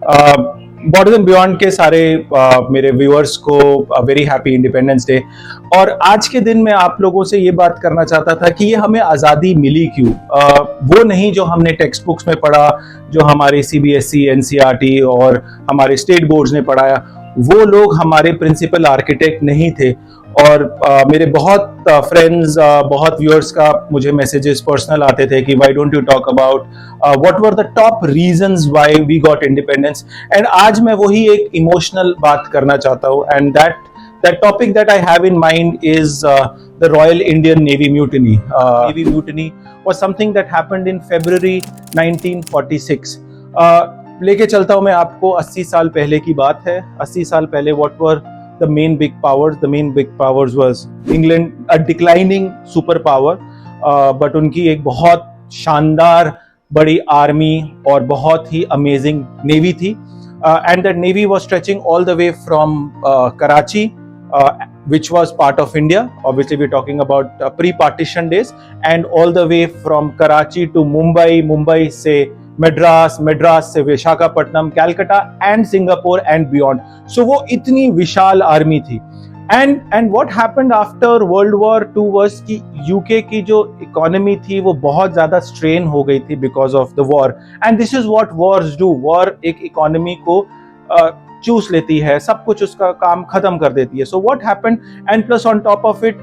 Borders and beyond के सारे मेरे व्यूअर्स को वेरी हैप्पी इंडिपेंडेंस डे। और आज के दिन मैं आप लोगों से ये बात करना चाहता था कि ये हमें आज़ादी मिली क्यों। वो नहीं जो हमने टेक्स्ट बुक्स में पढ़ा, जो हमारे सीबीएसई, एनसीईआरटी और हमारे स्टेट बोर्ड्स ने पढ़ाया, वो लोग हमारे प्रिंसिपल आर्किटेक्ट नहीं थे। और मेरे बहुत फ्रेंड्स, बहुत व्यूअर्स का मुझे मैसेजेस पर्सनल आते थे कि why don't you talk about what were the top reasons why we got independence. And आज मैं वही एक इमोशनल बात करना चाहता हूँ। एंड that topic that I have in mind is the Royal Indian Navy Mutiny. Navy Mutiny was something that happened in February 1946. लेके चलता हूँ मैं आपको 80 साल पहले की बात है। 80 साल पहले what were the main big powers? The main big powers was England, a declining superpower, but उनकी एक बहुत शानदार बड़ी आर्मी और बहुत ही अमेजिंग नेवी थी। And that navy was stretching all the way from Karachi, which was part of India. Obviously, we're talking about pre-partition days, and all the way from Karachi to Mumbai, Mumbai se Madras, Madras se Visakhapatnam, Calcutta, and Singapore and beyond. So वो इतनी विशाल army थी। And what happened after World War II was कि UK की जो economy थी वो बहुत ज़्यादा स्ट्रेन हो गई थी because of the war. And this is what wars do. War एक इकोनॉमी को चूस लेती है, सब कुछ उसका काम खत्म कर देती है। So what happened, and plus on top of it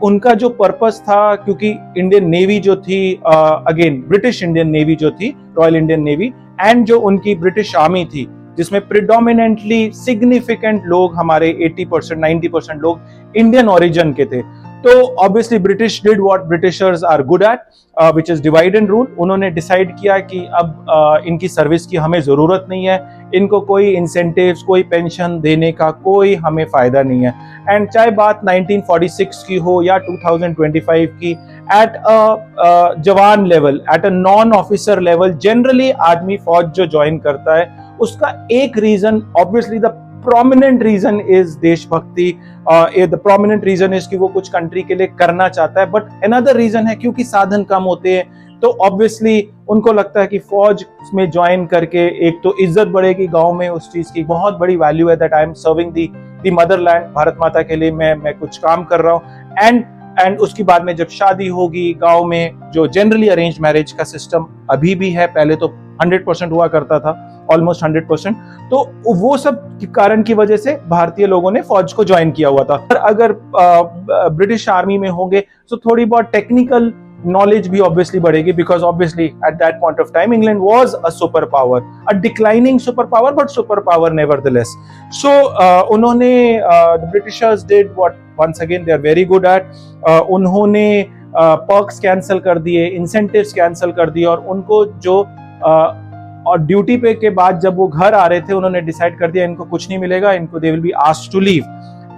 उनका जो पर्पस था, क्योंकि इंडियन नेवी जो थी, अगेन ब्रिटिश इंडियन नेवी जो थी, रॉयल इंडियन नेवी, एंड जो उनकी ब्रिटिश आर्मी थी, जिसमें प्रिडोमिनेंटली सिग्निफिकेंट लोग, हमारे 80% 90% लोग इंडियन ओरिजिन के थे। तो obviously British did what Britishers are good at, which is divide and rule. उन्होंने डिसाइड किया कि अब इनकी सर्विस की हमें जरूरत नहीं है, इनको कोई इंसेंटिव्स, कोई पेंशन देने का कोई हमें फायदा नहीं है। एंड चाहे बात 1946 की हो या 2025 की, at a jawan level, at a non officer level, generally आदमी फौज जो ज्वाइन करता है उसका एक reason, obviously the prominent reason is देशभक्ति, the prominent reason is कि वो कुछ कंट्री के लिए करना चाहता है, बट another reason है क्योंकि साधन कम होते हैं, तो obviously उनको लगता है कि फौज में ज्वाइन करके एक तो इज्जत बढ़ेगी गांव में, उस चीज की बहुत बड़ी वैल्यू है, that I am serving the Motherland, Bharat माता के लिए मैं कुछ काम कर रहा हूँ। एंड उसकी बाद में जब शादी होगी गांव में, जो जनरली अरेंज मैरिज का सिस्टम अभी भी है, पहले तो 100% हुआ करता था, ऑलमोस्ट 100%, तो वो सब कारण की वजह से भारतीय लोगों ने फौज को ज्वाइन किया हुआ था। पर अगर ब्रिटिश आर्मी में होंगे तो थोड़ी बहुत टेक्निकल नॉलेज भी ऑब्वियसली बढ़ेगी, because obviously at that point of time England was a super power, a declining super power, but super power nevertheless. So उन्होंने, the Britishers did what once again they are very good at, उन्होंने perks cancel कर दिए, incentives cancel कर दिए, और उनको जो और ड्यूटी पे के बाद जब वो घर आ रहे थे, उन्होंने डिसाइड कर दिया इनको कुछ नहीं मिलेगा, इनको they will be asked to leave.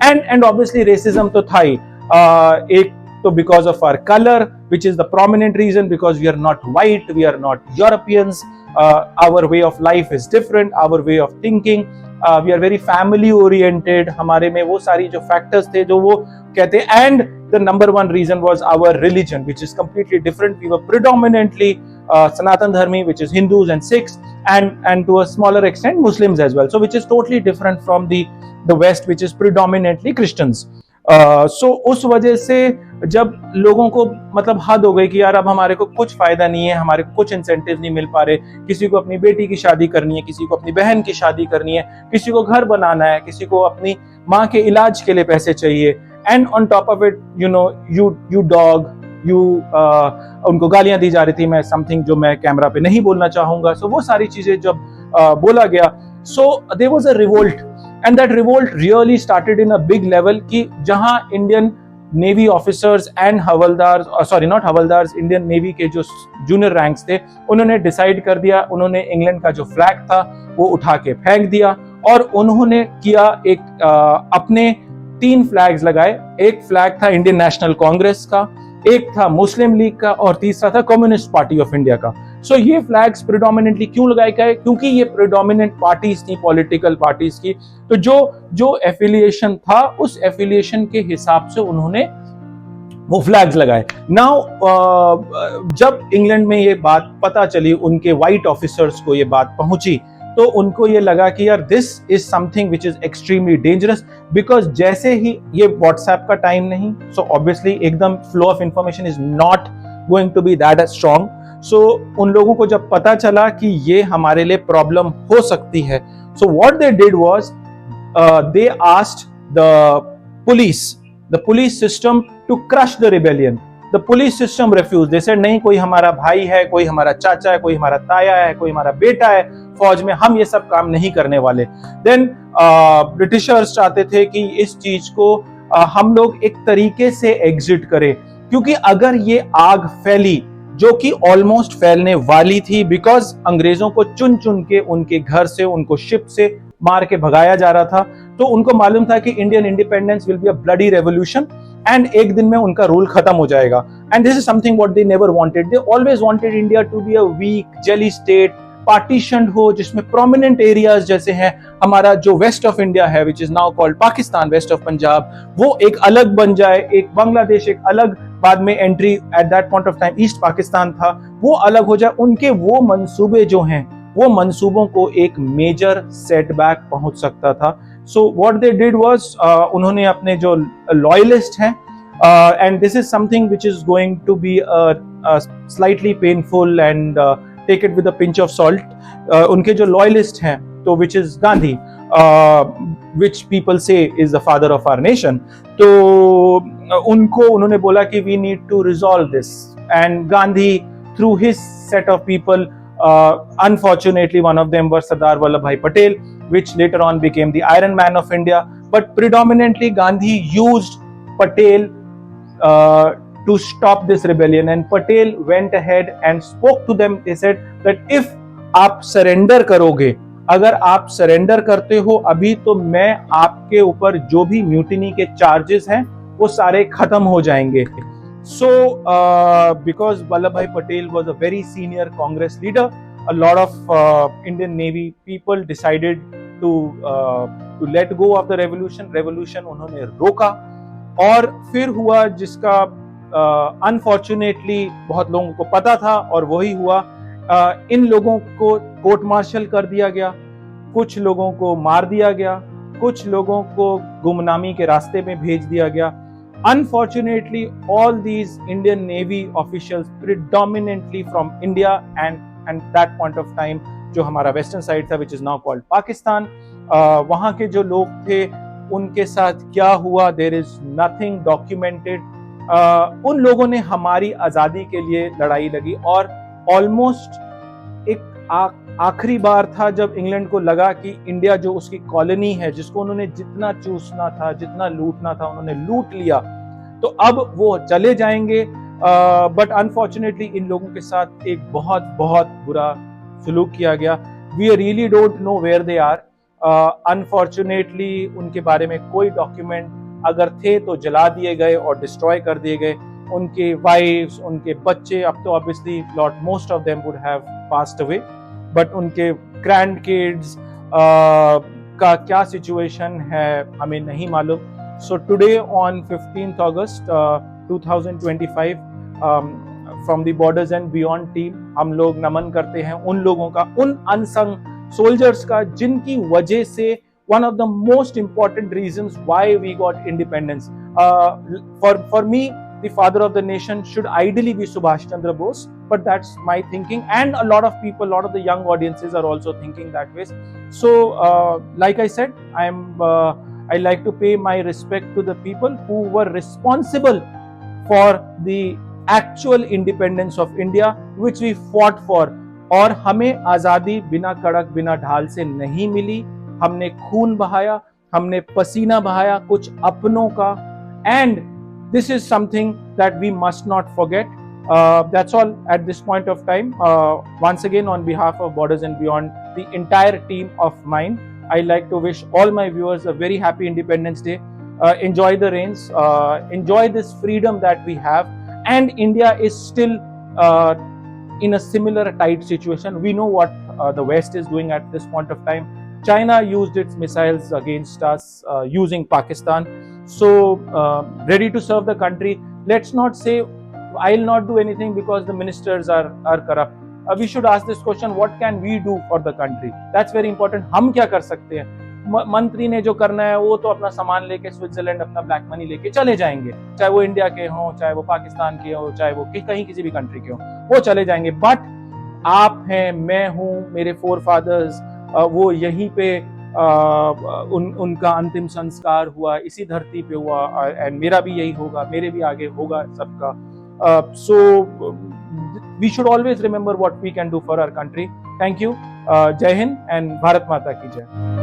And obviously racism तो था ही, एक तो because of our colour, which is the prominent reason, because we are not white, we are not Europeans, our way of life is different, our way of thinking, we are very family oriented, हमारे में वो सारी जो factors थे जो वो कहते। And the number one reason was our religion, which is completely different. We were predominantly Sanatan Dharmi, which is Hindus and Sikhs, and to a smaller extent Muslims as well. So which is totally different from the West, which is predominantly Christians. So उस वजह से जब लोगों को मतलब हद हो गई कि यार अब हमारे को कुछ फायदा नहीं है, हमारे को कुछ इंसेंटिव नहीं मिल पा रहे, किसी को अपनी बेटी की शादी करनी है, किसी को अपनी बहन की शादी करनी है, किसी को घर बनाना है, किसी को अपनी माँ के इलाज के लिए पैसे चाहिए, and on top of it you dog, उनको गालियां दी जा रही थी, मैं समथिंग जो मैं कैमरा पे नहीं बोलना चाहूंगा। सो वो सारी चीजें जब बोला गया, so there was a revolt, and that revolt really started in a big level, कि जहां Indian navy officers and havaldar, sorry not havaldars, Indian navy के जो जूनियर रैंक्स थे, उन्होंने डिसाइड कर दिया, उन्होंने इंग्लैंड का जो फ्लैग था वो उठा के फेंक दिया, और उन्होंने किया एक अपने 3 फ्लैग्स लगाए। एक फ्लैग था इंडियन नेशनल कांग्रेस का, एक था मुस्लिम लीग का, और तीसरा था कम्युनिस्ट पार्टी ऑफ इंडिया का। सो ये फ्लैग्स प्रिडोमिनेंटली क्यों लगाए गए? क्योंकि ये प्रिडोमिनेंट पार्टीज थी, पॉलिटिकल पार्टीज की, तो जो एफिलिएशन था उस एफिलिएशन के हिसाब से उन्होंने वो फ्लैग्स लगाए। नाउ जब इंग्लैंड में ये बात पता चली, उनके व्हाइट ऑफिसर्स को ये बात पहुंची तो उनको ये लगा कि यार this is something which is extremely dangerous, because जैसे ही ये व्हाट्सएप का टाइम नहीं, सो ऑब्वियसली एकदम flow of information is not going to be that strong. So उन लोगों को जब पता चला कि ये हमारे लिए प्रॉब्लम हो सकती है, so what they did was they asked the police system to crush the rebellion. The police system refuse. They said नहीं, कोई हमारा भाई है, कोई हमारा चाचा है, कोई हमारा ताया है, कोई हमारा बेटा है फौज में, हम ये सब काम नहीं करने वाले. देन ब्रिटिशर्स चाहते थे कि इस चीज को हम लोग एक तरीके से एग्जिट करें, क्योंकि अगर ये आग फैली, जो कि ऑलमोस्ट फैलने वाली थी, बिकॉज अंग्रेजों को चुन चुन के उनके घर से, उनको शिप से मार के भगाया जा रहा था, तो उनको मालूम था कि Indian independence will be a bloody revolution and एक दिन में उनका रूल खत्म हो जाएगा. And this is something what they never wanted. They always wanted India to be a weak jelly state, partitioned हो, जिसमें प्रोमिनेंट एरियाज जैसे हैं हमारा जो वेस्ट ऑफ इंडिया है, which is now called Pakistan, west of Punjab, वो एक अलग बन जाए, एक बांग्लादेश एक अलग, बाद में entry eight that point of time east Pakistan था, वो अलग हो जाए. उनके वो मंसूबे जो हैं, वो मंसूबों को एक मेजर सेटबैक पहुंच सकता था. So what they did was, उन्होंने अपने जो लॉयलिस्ट हैं, and this is something which is going to be slightly painful and take it with a pinch of salt. उनके जो लॉयलिस्ट हैं, तो which is Gandhi, which people से is the father of our nation, तो उनको उन्होंने बोला कि we need to resolve this. And Gandhi through his set of people, unfortunately one of them was Sardar Vallabhbhai Patel, which later on became the Iron Man of India, but predominantly Gandhi used Patel to stop this rebellion, and Patel went ahead and spoke to them. They said that if आप surrender करोगे, अगर आप surrender करते हो अभी, तो मैं आपके ऊपर जो भी म्यूटिनी के चार्जेस हैं वो सारे खत्म हो जाएंगे. So, because Vallabhbhai Patel was a very senior Congress leader, a lot of Indian Navy people decided to let go of the revolution. Revolution उन्होंने रोका, और फिर हुआ जिसका अनफॉर्चुनेटली बहुत लोगों को पता था, और वही हुआ. इन लोगों को कोर्ट मार्शल कर दिया गया, कुछ लोगों को मार दिया गया, कुछ लोगों को गुमनामी के रास्ते में भेज दिया गया. Unfortunately, all these Indian Navy officials, predominantly from India and that point of time, जो हमारा वेस्टर्न साइड था, which is now called Pakistan, वहाँ के जो लोग थे, उनके साथ क्या हुआ, there is nothing documented. उन लोगों ने हमारी आज़ादी के लिए लड़ाई लगी, और ऑलमोस्ट एक आखिरी बार था जब इंग्लैंड को लगा कि इंडिया जो उसकी कॉलोनी है, जिसको उन्होंने जितना चूसना था, जितना लूटना था, उन्होंने लूट लिया, तो अब वो चले जाएंगे. बट अनफॉर्चुनेटली इन लोगों के साथ एक बहुत बहुत बुरा सलूक किया गया. We really don't know where they are. Unfortunately उनके बारे में कोई डॉक्यूमेंट अगर थे तो जला दिए गए और डिस्ट्रॉय कर दिए गए. उनके वाइफ्स, उनके बच्चे, अब तो obviously lot most of them would have passed away, but उनके ग्रैंड किड्स का क्या सिचुएशन है हमें नहीं मालूम. So today on 15th August 2025, from the Borders and Beyond team, हम लोग नमन करते हैं उन लोगों का, उन unsung soldiers का, जिनकी वजह से one of the most important reasons why we got independence. For me, the father of the nation should ideally be Subhash Chandra Bose, but that's my thinking, and a lot of people, a lot of the young audiences are also thinking that way. So, like I said, I like to pay my respect to the people who were responsible for the actual independence of India, which we fought for. और हमें आज़ादी बिना कड़क, बिना ढाल से नहीं मिली. हमने खून बहाया, हमने पसीना बहाया कुछ अपनों का, and this is something that we must not forget. That's all at this point of time. Once again, on behalf of Borders and Beyond, the entire team of mine, I like to wish all my viewers a very happy Independence Day. Enjoy the rains, enjoy this freedom that we have, and India is still in a similar tight situation. We know what the West is doing at this point of time. China used its missiles against us using Pakistan. So ready to serve the country. Let's not say I'll not do anything because the ministers are corrupt. We should ask this question, what can we do for the country, that's very important. हम क्या कर सकते हैं? मंत्री ने जो करना है वो तो अपना सामान लेके स्विट्जरलैंड अपना ब्लैक मनी लेके चले जाएंगे, चाहे वो इंडिया के हों, चाहे वो पाकिस्तान के हों, चाहे वो कहीं किसी भी कंट्री के हों, वो चले जाएंगे। बट आप हैं, मैं हूं, मेरे फोर फादर्स, वो यहीं पे उनका अंतिम संस्कार हुआ, इसी धरती पे हुआ, एंड मेरा भी यही होगा, मेरे भी आगे होगा सबका। So we should always remember what we can do for our country. Thank you. Jai Hind and Bharat माता की जय।